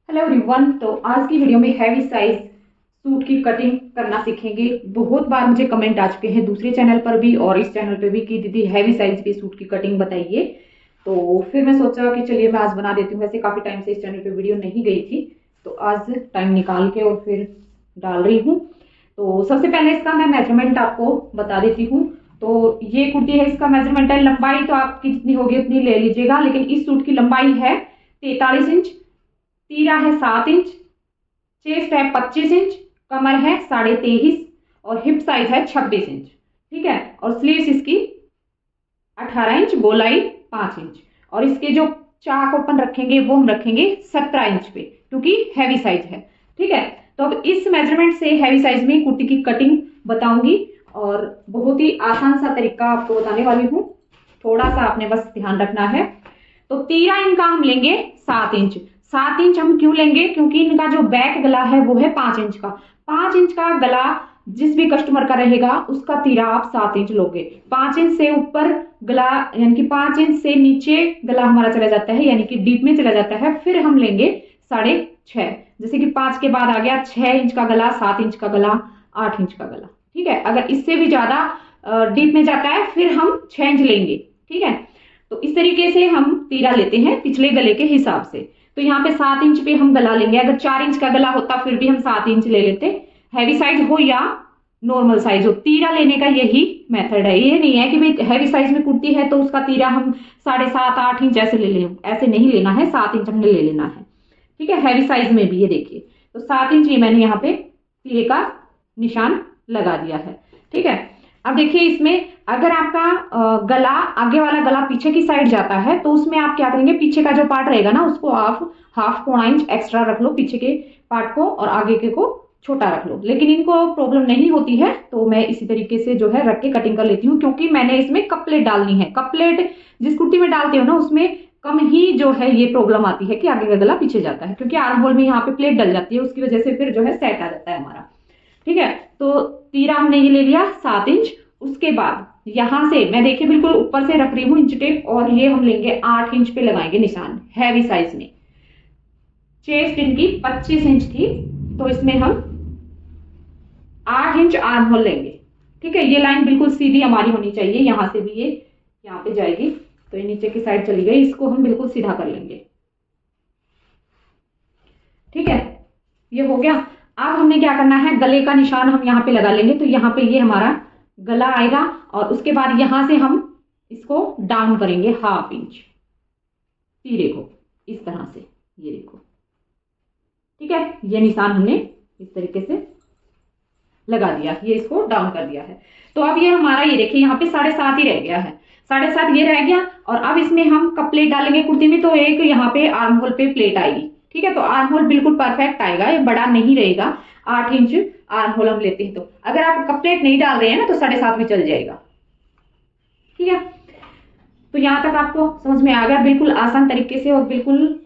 Hello everyone. तो आज की वीडियो में हैवी साइज सूट की कटिंग करना सीखेंगे। बहुत बार मुझे कमेंट आ चुके हैं दूसरे चैनल पर भी और इस चैनल पे भी कि दीदी हैवी साइज के सूट की कटिंग बताइए। तो फिर मैं सोचा कि चलिए मैं आज बना देती हूँ। वैसे काफी टाइम से इस चैनल पे वीडियो नहीं गई थी, तो आज टाइम निकाल के और फिर डाल रही हूँ। तो सबसे पहले इसका मैं मेजरमेंट आपको बता देती हूँ। तो ये कुर्ती है, इसका मेजरमेंट है, लंबाई तो आपकी जितनी होगी उतनी ले लीजिएगा, लेकिन इस सूट की लंबाई है 43 इंच, तीरा है 7 इंच, चेस्ट है 25 इंच, कमर है 23.5 और हिप साइज है 26 इंच। ठीक है। और स्लीव्स इसकी 18 इंच, गोलाई 5 इंच। और इसके जो चाक ओपन रखेंगे वो हम रखेंगे 17 इंच पे, क्योंकि हैवी साइज है। ठीक है। तो अब इस मेजरमेंट से हैवी साइज में कुर्ती की कटिंग बताऊंगी और बहुत ही आसान सा तरीका आपको बताने वाली हूँ। थोड़ा सा आपने बस ध्यान रखना है। तो तीरा इनका हम लेंगे 7 इंच। 7 इंच हम क्यों लेंगे? क्योंकि इनका जो बैक गला है वो है 5 इंच का। 5 इंच का गला जिस भी कस्टमर का रहेगा उसका तीरा आप 7 इंच लोगे। 5 इंच से ऊपर गला यानी कि 5 इंच से नीचे गला हमारा चला जाता है, यानी कि डीप में चला जाता है, फिर हम लेंगे 6.5। जैसे कि 5 के बाद आ गया 6 इंच का गला, 7 इंच का गला, 8 इंच का गला। ठीक है। अगर इससे भी ज्यादा डीप में जाता है फिर हम 6 इंच लेंगे। ठीक है। तो इस तरीके से हम तीरा लेते हैं पिछले गले के हिसाब से। तो यहाँ पे 7 इंच पे हम गला लेंगे। अगर 4 इंच का गला होता फिर भी हम 7 इंच ले लेते, हैवी साइज हो या नॉर्मल साइज हो। तीरा लेने का यही मेथड है। ये नहीं है कि भाई हैवी साइज में कुर्ती है तो उसका तीरा हम 7.5 8 इंच ऐसे ले लें, ऐसे नहीं लेना है, 7 इंच हमने ले लेना है। ठीक है। हैवी साइज में भी ये देखिए, तो 7 इंच ये मैंने यहाँ पे तीरे का निशान लगा दिया है। ठीक है। अब देखिए इसमें अगर आपका गला, आगे वाला गला पीछे की साइड जाता है तो उसमें आप क्या करेंगे, पीछे का जो पार्ट रहेगा ना उसको आप हाफ पौना इंच एक्स्ट्रा रख लो पीछे के पार्ट को, और आगे के को छोटा रख लो। लेकिन इनको प्रॉब्लम नहीं होती है तो मैं इसी तरीके से जो है रख के कटिंग कर लेती हूँ, क्योंकि मैंने इसमें कप प्लेट डालनी है। कप प्लेट जिस कुर्ती में डालते हो ना उसमें कम ही जो है ये प्रॉब्लम आती है कि आगे का गला पीछे जाता है, क्योंकि आर्म होल में यहाँ पे प्लेट डल जाती है, उसकी वजह से फिर जो है सेट आ जाता है हमारा। ठीक है। तो तीरा हमने ये ले लिया 7 इंच। उसके बाद यहां से मैं देखिए बिल्कुल ऊपर से रख रही हूँ इंच टेप, और ये हम लेंगे 8 इंच पे लगाएंगे निशान हैवी साइज में। चेस्ट इनकी 25 इंच थी तो इसमें हम 8 इंच आर्म होल लेंगे। ठीक है। ये लाइन बिल्कुल सीधी हमारी होनी चाहिए, यहां से भी ये यहाँ पे जाएगी, तो ये नीचे की साइड चली गई, इसको हम बिल्कुल सीधा कर लेंगे। ठीक है। ये हो गया। अब हमने क्या करना है, गले का निशान हम यहाँ पे लगा लेंगे। तो यहाँ पे ये हमारा गला आएगा और उसके बाद यहां से हम इसको डाउन करेंगे हाफ इंच तीरे को, इस तरह से। ये देखो। ठीक है। ये निशान हमने इस तरीके से लगा दिया, ये इसको डाउन कर दिया है। तो अब ये हमारा ये देखिए यहाँ पे 7.5 ही रह गया है, 7.5 ये रह गया। और अब इसमें हम कप प्लेट डालेंगे कुर्ती में, तो एक यहाँ पे आर्म होल पे प्लेट आएगी। ठीक है। तो आर्म होल बिल्कुल परफेक्ट आएगा, ये बड़ा नहीं रहेगा। 8 इंच आर्म होल हम लेते हैं। तो अगर आप कप प्लेट नहीं डाल रहे हैं ना तो 7.5 में चल जाएगा। ठीक है। तो यहां तक आपको समझ में आ गया, बिल्कुल आसान तरीके से और बिल्कुल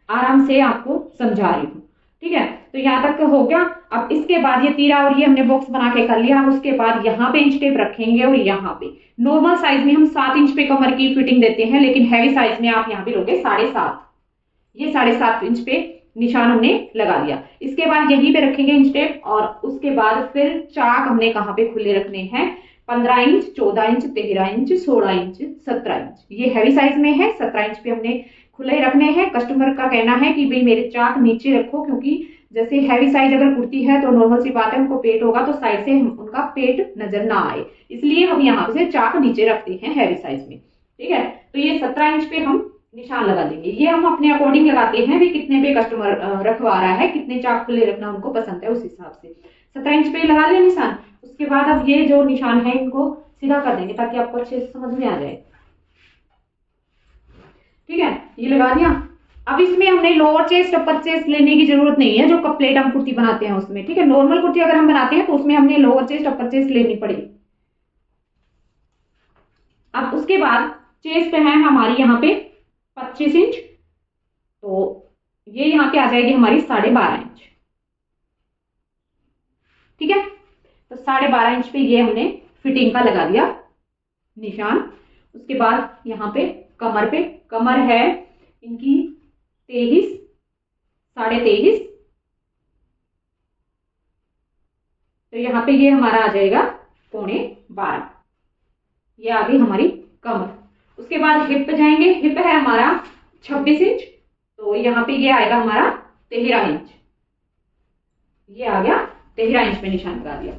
आराम से आपको समझा रही हूँ। ठीक है। तो यहां तक हो गया। अब इसके बाद ये तीरा और ये हमने बॉक्स बना के कर लिया। उसके बाद यहाँ पे इंच टेप रखेंगे और यहाँ पे नॉर्मल साइज में हम 7 इंच पे कमर की फिटिंग देते हैं, लेकिन हैवी साइज में आप यहाँ पे लोगे 7.5। ये 7.5 इंच पे निशान हमने लगा दिया। इसके बाद यहीं पे रखेंगे इंच टेप, और उसके बाद फिर चाक हमने कहाँ पे खुले रखने हैं, 15 inch, 14 inch, 13 inch, 16 inch, 17 inch. ये हैवी साइज में है, 17 इंच पे हमने खुले रखने हैं। कस्टमर का कहना है कि भाई मेरे चाक नीचे रखो, क्योंकि जैसे हैवी साइज अगर कुर्ती है तो नॉर्मल सी बात है उनको पेट होगा तो साइड से उनका पेट नजर ना आए, इसलिए हम यहाँ से चाक नीचे रखते हैं हैवी साइज में। ठीक है। तो ये 17 इंच पे हम निशान लगा देंगे। ये हम अपने अकॉर्डिंग लगाते हैं, भी कितने पे कस्टमर रखवा रहा है, कितने चाक खुले रखना उनको पसंद है, उस हिसाब से 17 इंच पे लगा लिया निशान। उसके बाद अब ये जो निशान है इनको सीधा कर देंगे ताकि आपको अच्छे से समझ में आ जाए। ठीक है। ये लगा दिया। अब इसमें हमने लोअर चेस्ट अपर चेस्ट लेने की जरूरत नहीं है, जो कप प्लेट हम कुर्ती बनाते हैं उसमें। ठीक है। नॉर्मल कुर्ती अगर हम बनाते हैं तो उसमें हमने लोअर चेस्ट अपर चेस्ट लेनी पड़ेगी। अब उसके बाद चेस्ट है हमारी यहाँ पे 25 इंच, तो ये यहाँ पे आ जाएगी हमारी 12.5 इंच। ठीक है। तो 12.5 इंच पे ये हमने फिटिंग का लगा दिया निशान। उसके बाद यहाँ पे कमर है इनकी 23, 23.5, तो यहाँ पे ये हमारा आ जाएगा 11.25। ये आ गई हमारी कमर। उसके बाद हिप पे जाएंगे। हिप है हमारा 26 इंच, तो यहाँ पे ये आएगा हमारा 13 इंच। ये आ गया 13 इंच पे निशान लगा दिया।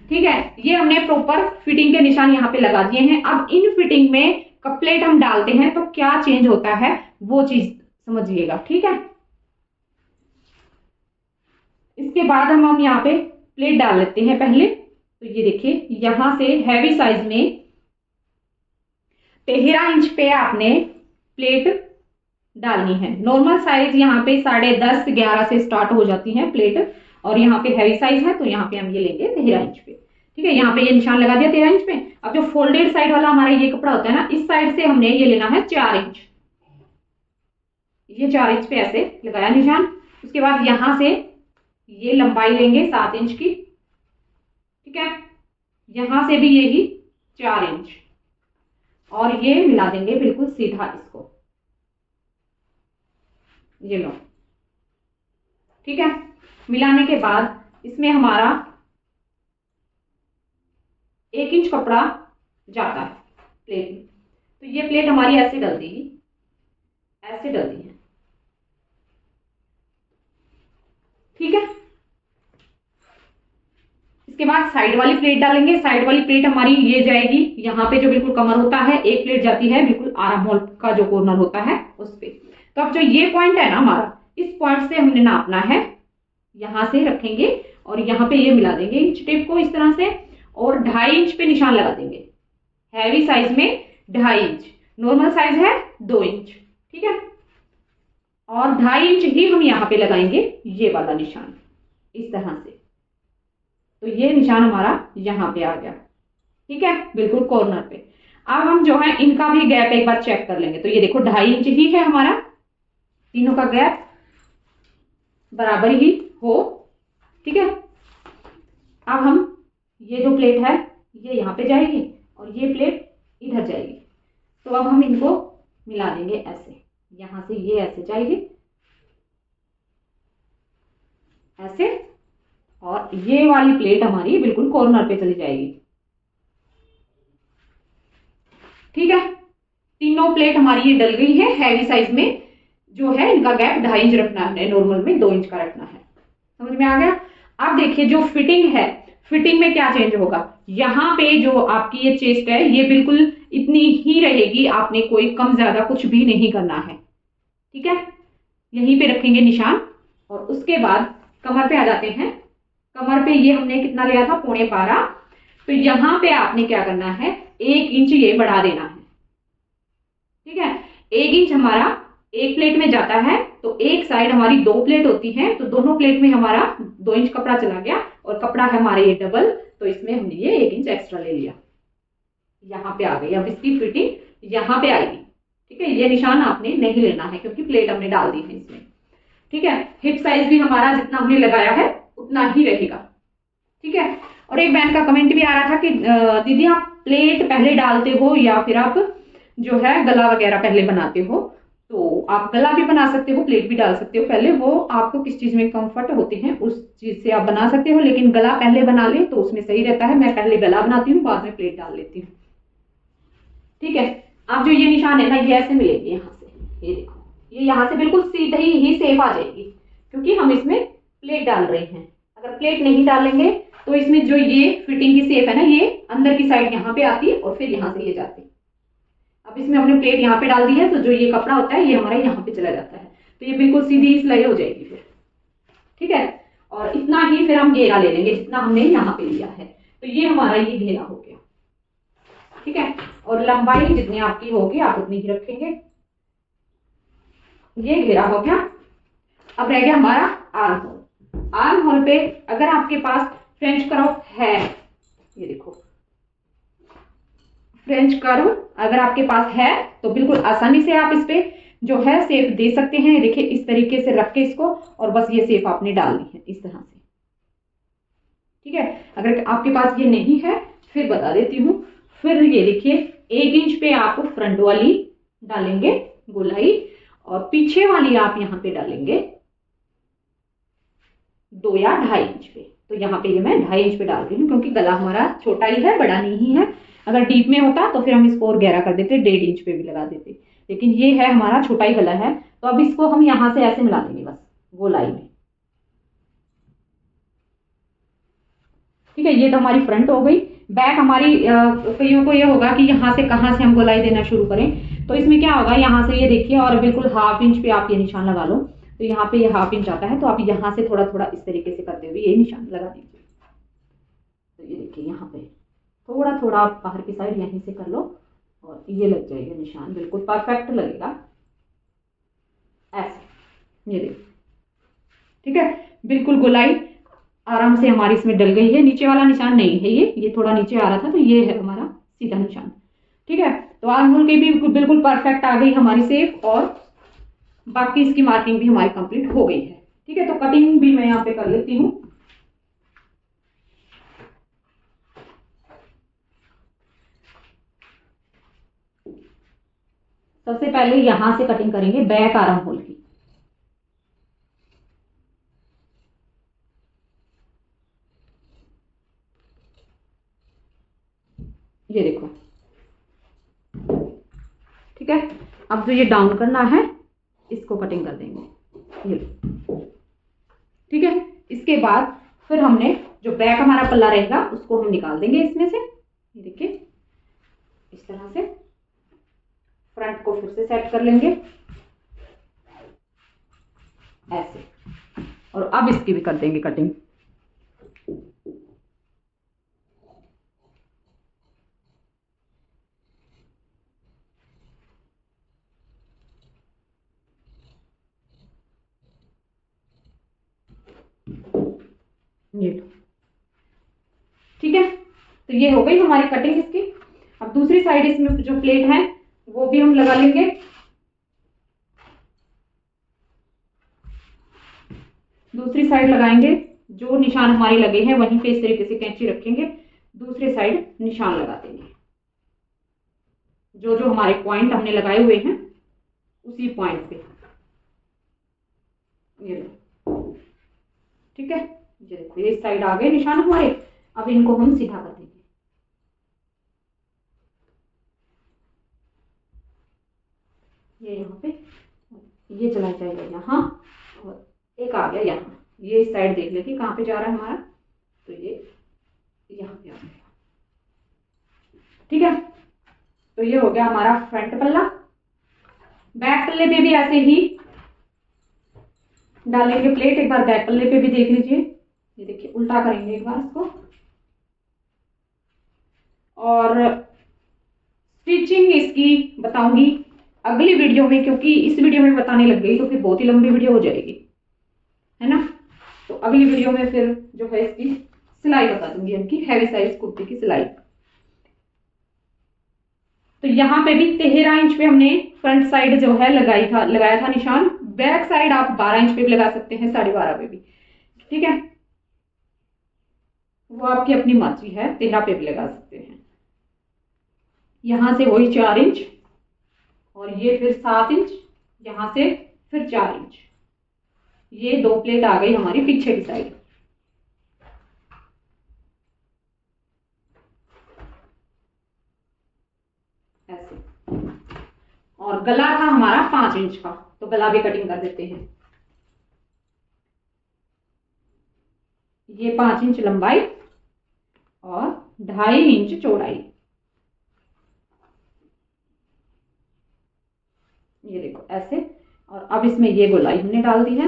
ठीक है, ये हमने प्रॉपर फिटिंग के निशान यहाँ पे लगा दिए हैं। अब इन फिटिंग में कप प्लेट हम डालते हैं तो क्या चेंज होता है वो चीज समझिएगा। ठीक है, इसके बाद हम यहाँ पे प्लेट डाल लेते हैं पहले। तो ये देखिए, यहां से हैवी साइज में 13 इंच पे आपने प्लेट डालनी है। नॉर्मल साइज यहाँ पे 10.5 11 से स्टार्ट हो जाती है प्लेट, और यहाँ पे हैवी साइज है तो यहाँ पे हम ये लेंगे 13 इंच पे। ठीक है, यहाँ पे ये निशान लगा दिया 13 इंच पे। अब जो फोल्डेड साइड वाला हमारा ये कपड़ा होता है ना, इस साइड से हमने ये लेना है 4 इंच। ये 4 इंच पे ऐसे लगाया निशान। उसके बाद यहां से ये लंबाई लेंगे 7 इंच की। ठीक है, यहां से भी यही 4 इंच, और ये मिला देंगे बिल्कुल सीधा इसको। ये लो, ठीक है। मिलाने के बाद इसमें हमारा 1 इंच कपड़ा जाता है प्लेट में। तो ये प्लेट हमारी ऐसे डल देगी, ऐसे डलती है। ठीक है, इसके बाद साइड वाली प्लेट डालेंगे। साइड वाली प्लेट हमारी ये जाएगी यहाँ पे, जो बिल्कुल कमर होता है। एक प्लेट जाती है बिल्कुल आर्म होल का जो कॉर्नर होता है उस पे। तो अब जो ये पॉइंट है ना हमारा, इस पॉइंट से हमने नापना है। यहां से रखेंगे और यहाँ पे ये मिला देंगे इंच टेप को इस तरह से, और 2.5 इंच पे निशान लगा देंगे। हैवी साइज में 2.5 इंच, नॉर्मल साइज है 2 इंच। ठीक है, और 2.5 इंच ही हम यहाँ पे लगाएंगे ये वाला निशान इस तरह से। तो ये निशान हमारा यहाँ पे आ गया। ठीक है, बिल्कुल कॉर्नर पे। अब हम जो है इनका भी गैप एक बार चेक कर लेंगे। तो ये देखो 2.5 इंच ही है हमारा, तीनों का गैप बराबर ही हो। ठीक है, अब हम ये जो प्लेट है ये यहाँ पे जाएगी और ये प्लेट इधर जाएगी। तो अब हम इनको मिला देंगे ऐसे। यहां से ये ऐसे जाएगी ऐसे, और ये वाली प्लेट हमारी बिल्कुल कॉर्नर पे चली जाएगी। ठीक है, तीनों प्लेट हमारी ये डल गई है। हैवी साइज में जो है इनका गैप 2.5 इंच रखना है, नॉर्मल में 2 इंच का रखना है। समझ में आ गया। अब देखिए जो फिटिंग है, फिटिंग में क्या चेंज होगा। यहाँ पे जो आपकी ये चेस्ट है ये बिल्कुल इतनी ही रहेगी, आपने कोई कम ज्यादा कुछ भी नहीं करना है। ठीक है, यहीं पे रखेंगे निशान। और उसके बाद कमर पे आ जाते हैं। कमर पे ये हमने कितना लिया था, 11.25। तो यहाँ पे आपने क्या करना है, 1 इंच ये बढ़ा देना है। ठीक है, 1 इंच हमारा एक प्लेट में जाता है, तो एक साइड हमारी 2 प्लेट होती है, तो दोनों प्लेट में हमारा 2 इंच कपड़ा चला गया, और कपड़ा है हमारा ये डबल, तो इसमें हमने ये 1 इंच एक्स्ट्रा ले लिया। यहाँ पे आ गई। अब इसकी फिटिंग यहाँ पे आएगी। ठीक है, ये निशान आपने नहीं लेना है क्योंकि प्लेट हमने डाल दी है इसमें। ठीक है, हिप साइज भी हमारा जितना हमने लगाया है उतना ही रहेगा। ठीक है, और एक बहन का कमेंट भी आ रहा था कि दीदी आप प्लेट पहले डालते हो या फिर आप जो है गला वगैरह पहले बनाते हो। तो आप गला भी बना सकते हो, प्लेट भी डाल सकते हो पहले, वो आपको किस चीज में कंफर्ट होते हैं उस चीज से आप बना सकते हो, लेकिन गला पहले बना ले तो उसमें सही रहता है। मैं पहले गला बनाती हूँ, बाद में प्लेट डाल लेती हूँ। ठीक है, आप जो ये निशान है ना ये ऐसे मिलेंगे यहाँ से। ये देखो, ये यहाँ से बिल्कुल सीधी ही सेफ आ जाएगी क्योंकि हम इसमें प्लेट डाल रहे हैं। अगर प्लेट नहीं डालेंगे तो इसमें जो ये फिटिंग की सेफ है ना, ये अंदर की साइड यहाँ पे आती है और फिर यहाँ से ये जाती है। अब इसमें हमने प्लेट यहाँ पे डाल दी है, तो जो ये कपड़ा होता है ये हमारा यहाँ पे चला जाता है, तो ये बिल्कुल सीधी सिलाई हो जाएगी फिर। ठीक है, और इतना ही फिर हम घेरा ले लेंगे जितना हमने यहाँ पे लिया है। तो ये हमारा ये घेरा हो गया। ठीक है, और लंबाई जितनी आपकी होगी आप उतनी ही रखेंगे। ये घेरा हो गया। अब रह गया हमारा आर्म होल। आर्म होल पे अगर आपके पास फ्रेंच कर्व है, ये देखो फ्रेंच कर्व अगर आपके पास है तो बिल्कुल आसानी से आप इस पे जो है सेफ दे सकते हैं। देखिए इस तरीके से रख के इसको, और बस ये सेफ आपने डालनी है इस तरह से। ठीक है, अगर आपके पास ये नहीं है फिर बता देती हूँ। फिर ये देखिए 1 इंच पे आप फ्रंट वाली डालेंगे गोलाई, और पीछे वाली आप यहाँ पे डालेंगे 2 या 2.5 इंच पे। तो यहाँ पे ये मैं 2.5 इंच पे डाल रही हूँ क्योंकि गला हमारा छोटा ही है, बड़ा नहीं है। अगर डीप में होता तो फिर हम इसको और गहरा कर देते, 1.5 इंच पे भी लगा देते, लेकिन ये है हमारा छोटा ही गला है। तो अब इसको हम यहाँ से ऐसे मिला देंगे बस गोलाई में। ठीक है, ये तो हमारी फ्रंट हो गई। बैक हमारी कईयों को ये होगा कि यहाँ से कहाँ से हम गोलाई देना शुरू करें। तो इसमें क्या होगा, यहाँ से ये देखिए और बिल्कुल 1/2 इंच पे आप ये निशान लगा लो। तो यहाँ पे ये 1/2 इंच आता है, तो आप यहाँ से थोड़ा थोड़ा इस तरीके से करते हुए ये निशान लगा दीजिए। तो ये देखिए यहाँ पे थोड़ा थोड़ा आप बाहर की साइड यहीं से कर लो और ये लग जाएगा निशान, बिल्कुल परफेक्ट लगेगा ऐसे। ये देखिए, ठीक है, बिल्कुल गोलाई आराम से हमारी इसमें डल गई है। नीचे वाला निशान नहीं है, ये थोड़ा नीचे आ रहा था, तो ये है हमारा सीधा निशान। ठीक है, तो आर्म होल की भी बिल्कुल परफेक्ट आ गई हमारी शेप और बाकी इसकी मार्किंग भी हमारी कंप्लीट हो गई है। ठीक है, तो कटिंग भी मैं यहाँ पे कर लेती हूँ। सबसे पहले यहां से कटिंग करेंगे बैक आर्म होल की। ये देखो, ठीक है। अब जो ये डाउन करना है इसको कटिंग कर देंगे, ये। ठीक है, इसके बाद फिर हमने जो बैक हमारा पल्ला रहेगा उसको हम निकाल देंगे इसमें से। ये देखिए इस तरह से फ्रंट को फिर से सेट कर लेंगे ऐसे, और अब इसकी भी कर देंगे कटिंग। ये लो, ठीक है, तो ये हो गई हमारी कटिंग इसकी। अब दूसरी साइड इसमें जो प्लेट है वो भी हम लगा लेंगे। दूसरी साइड लगाएंगे, जो निशान हमारे लगे हैं वहीं पे इस तरीके से कैंची रखेंगे, दूसरी साइड निशान लगा देंगे। जो जो हमारे पॉइंट हमने लगाए हुए हैं उसी पॉइंट पे, ये लो, ठीक है। ये देखो ये साइड आ गए निशान हमारे। अब इनको हम सीधा कर देंगे। ये यहाँ पे ये चला जाएगा यहाँ, और एक आ गया यहाँ। ये इस साइड देख लेते कहाँ पे जा रहा है हमारा, तो ये यहाँ पे आ गया। ठीक है, तो ये हो गया हमारा फ्रंट पल्ला। बैक पल्ले पे भी ऐसे ही डालेंगे प्लेट। एक बार बैक पल्ले पे भी देख लीजिए, ये देखिए उल्टा करेंगे एक बार इसको। और स्टिचिंग इसकी बताऊंगी अगली वीडियो में, क्योंकि इस वीडियो में बताने लग गई तो फिर बहुत ही लंबी वीडियो हो जाएगी, है ना। तो अगली वीडियो में फिर जो है इसकी सिलाई बता दूंगी, इनकी हैवी साइज कुर्ती की सिलाई। तो यहाँ पे भी 13 इंच पे हमने फ्रंट साइड जो है लगाया था निशान। बैक साइड आप 12 इंच पे भी लगा सकते हैं, 12.5 पे भी, ठीक है, वो आपकी अपनी मर्जी है। 13 पे भी लगा सकते हैं। यहां से वही 4 इंच और ये फिर 7 इंच, यहां से फिर 4 इंच। ये 2 प्लेट आ गई हमारी पीछे की साइड। ऐसे, और गला था हमारा 5 इंच का, तो गला भी कटिंग कर देते हैं। ये 5 इंच लंबाई और 2.5 इंच चौड़ाई। ये देखो ऐसे, और अब इसमें ये गोलाई हमने डाल दी है।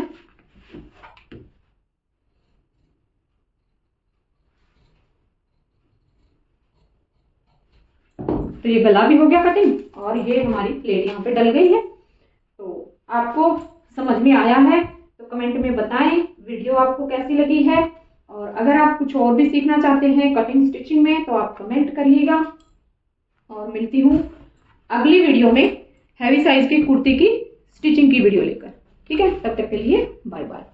तो ये गला भी हो गया कटिंग और ये हमारी प्लेट यहाँ पे डल गई है। तो आपको समझ में आया है तो कमेंट में बताएं वीडियो आपको कैसी लगी है। और अगर आप कुछ और भी सीखना चाहते हैं कटिंग स्टिचिंग में तो आप कमेंट करिएगा। और मिलती हूँ अगली वीडियो में हैवी साइज की कुर्ती की स्टिचिंग की वीडियो लेकर। ठीक है, तब तक के लिए बाय बाय।